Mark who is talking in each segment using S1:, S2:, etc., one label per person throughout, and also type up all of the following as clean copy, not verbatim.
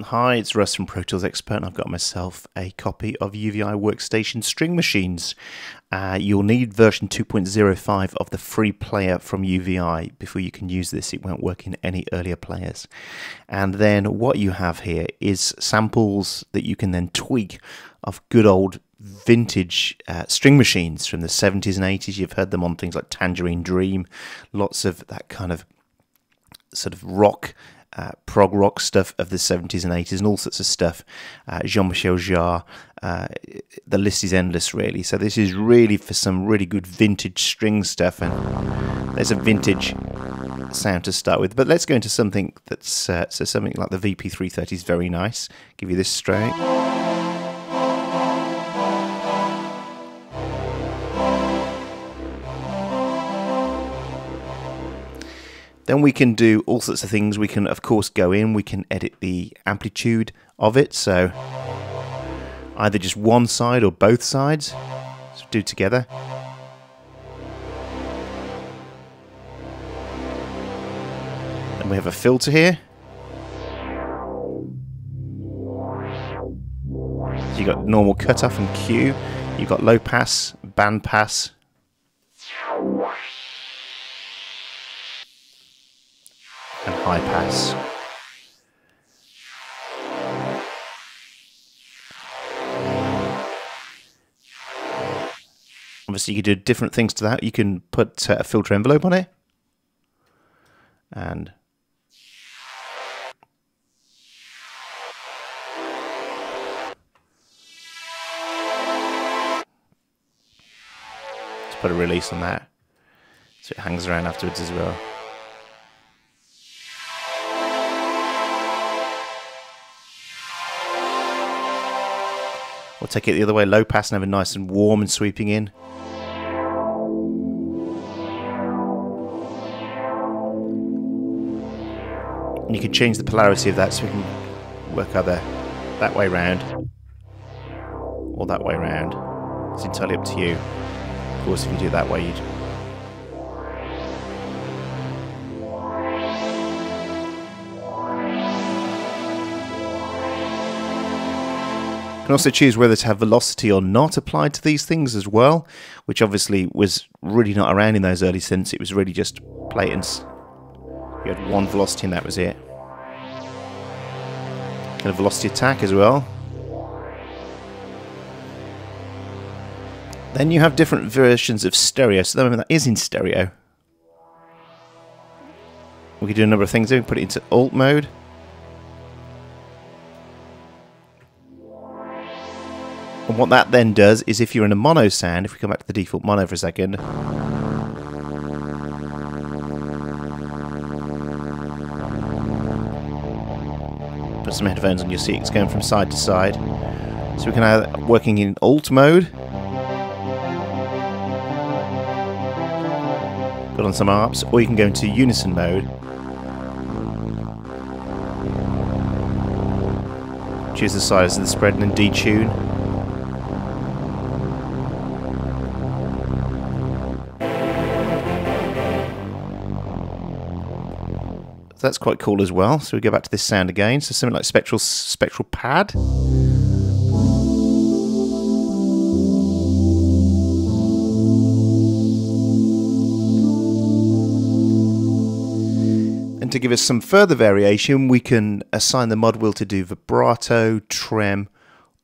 S1: Hi, it's Russ from Pro Tools Expert, and I've got myself a copy of UVI Workstation String Machines. You'll need version 2.05 of the free player from UVI before you can use this. It won't work in any earlier players. And then what you have here is samples that you can then tweak of good old vintage string machines from the 70s and 80s. You've heard them on things like Tangerine Dream, lots of that kind of sort of rock, prog rock stuff of the 70s and 80s and all sorts of stuff. Jean-Michel Jarre, the list is endless really. So this is really for some really good vintage string stuff, and there's a vintage sound to start with. But let's go into something that's so something like the VP330 is very nice. Give you this straight. Then we can do all sorts of things. We can, of course, go in, we can edit the amplitude of it, so either just one side or both sides, so do together. Then we have a filter here. So you've got normal cutoff and Q, you've got low pass, band pass, and high pass. Obviously you can do different things to that. You can put a filter envelope on it, and let's put a release on that so it hangs around afterwards as well. We'll take it the other way, low pass, and have it nice and warm and sweeping in. And you can change the polarity of that so we can work either that way round or that way round. It's entirely up to you. Of course, if you do it that way, you'd you can also choose whether to have velocity or not applied to these things as well, which obviously was really not around in those early synths. It was really just play it and you had one velocity and that was it. And a velocity attack as well. Then you have different versions of stereo, so that is in stereo. We can do a number of things there. We can put it into alt mode. And what that then does is, if you're in a mono sound, if we come back to the default mono for a second, put some headphones on, you'll see it's going from side to side. So we can either working in alt mode, put on some arps, or you can go into unison mode. Choose the size of the spread and then detune. That's quite cool as well. So we go back to this sound again. So something like spectral pad. And to give us some further variation, we can assign the mod wheel to do vibrato, trem,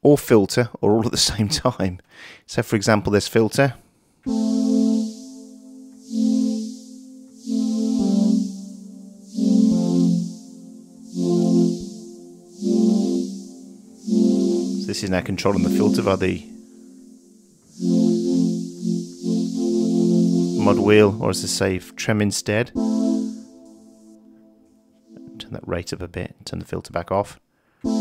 S1: or filter, or all at the same time. So for example, this filter. This is now controlling the filter via the mod wheel, or as I say, trem instead. Turn that rate up a bit, turn the filter back off. Then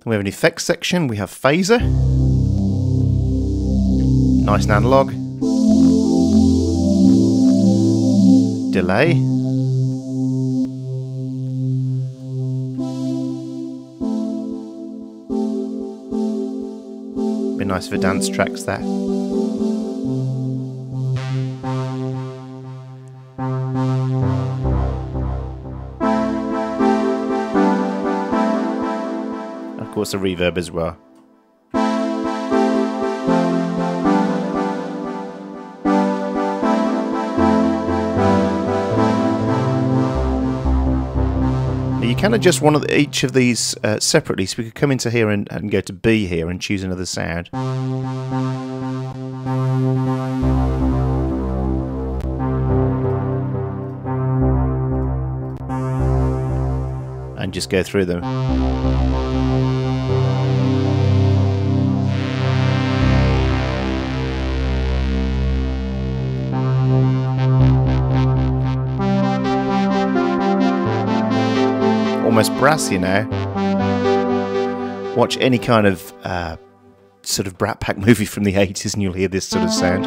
S1: we have an effects section, we have phaser. Nice and analog. Delay. nice for dance tracks there. Of course, a reverb as well. You can adjust each of these separately, so we could come into here and go to B here and choose another sound. And just go through them. Almost brassy now. Watch any kind of sort of Brat Pack movie from the 80s and you'll hear this sort of sound.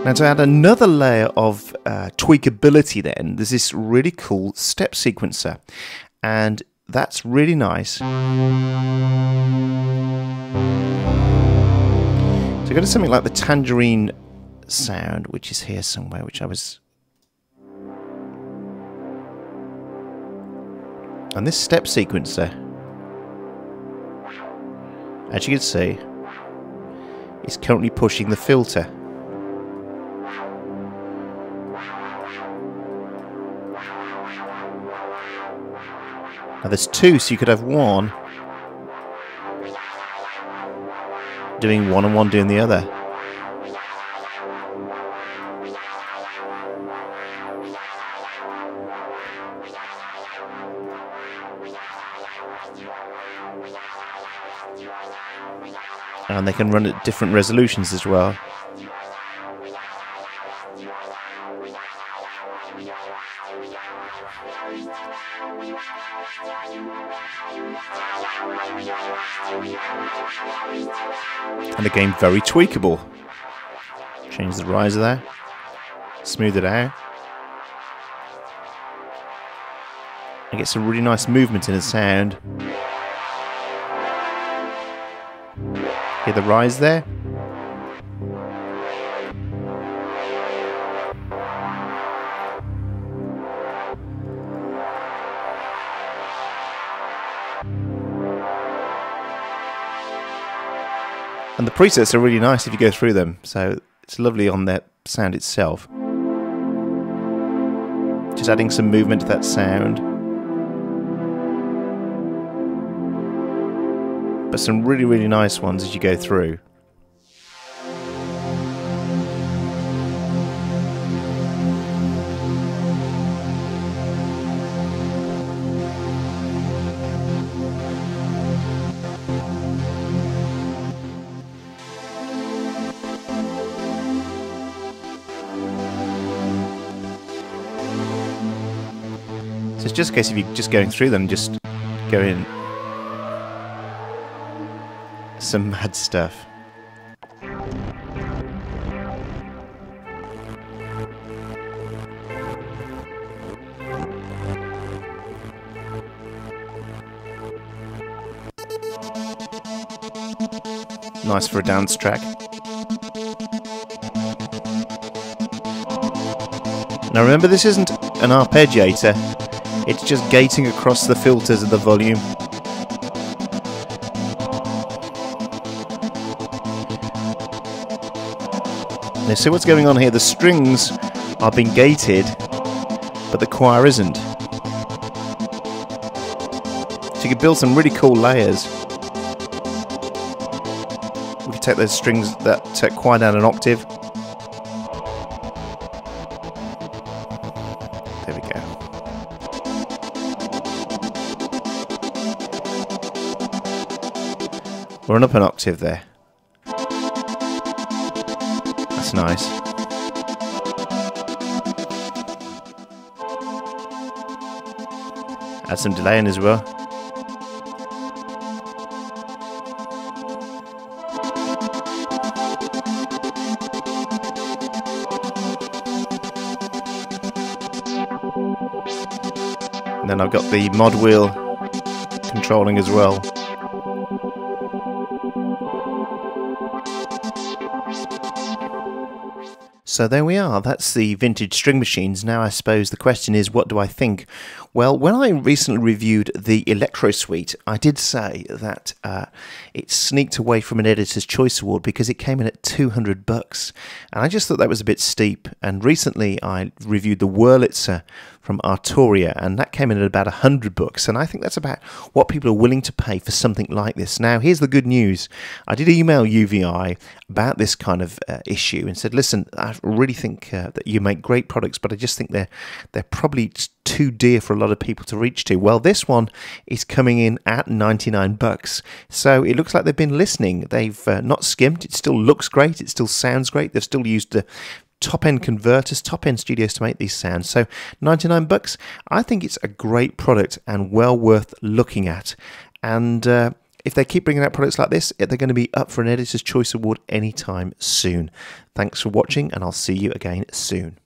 S1: Now, to add another layer of tweakability then, there's this really cool step sequencer, and that's really nice. So go to something like the tangerine sound, which is here somewhere, which I was... And this step sequencer, as you can see, is currently pushing the filter. Now there's two, so you could have one doing one and one doing the other. And they can run at different resolutions as well. And again, very tweakable. Change the riser there, smooth it out, and get some really nice movement in the sound. Hear the rise there? And the presets are really nice if you go through them, so it's lovely on that sound itself. Just adding some movement to that sound. But some really, really nice ones as you go through. So it's just a case of you just going through them, just going some mad stuff. Nice for a dance track. Now remember, this isn't an arpeggiator. It's just gating across the filters of the volume. Now see what's going on here? The strings are being gated, but the choir isn't. So you can build some really cool layers. We can take those strings, that choir down an octave. There we go. Run up an octave there. That's nice. Add some delay in as well. then I've got the mod wheel controlling as well. So there we are, that's the vintage string machines. Now I suppose the question is, what do I think? Well, when I recently reviewed the Electro Suite, I did say that it sneaked away from an Editor's Choice Award because it came in at $200. And I just thought that was a bit steep. And recently I reviewed the Wurlitzer from Arturia, and that came in at about $100. And I think that's about what people are willing to pay for something like this. Now, here's the good news. I did email UVI about this kind of issue and said, listen, I really think that you make great products, but I just think they're probably too dear for a lot of people to reach to. Well, this one is coming in at $99. So it looks like they've been listening. They've not skimped. It still looks great. It still sounds great. They've still used the top-end converters, top-end studios to make these sounds. So $99, I think it's a great product and well worth looking at. And if they keep bringing out products like this, they're going to be up for an Editor's Choice Award anytime soon. Thanks for watching, and I'll see you again soon.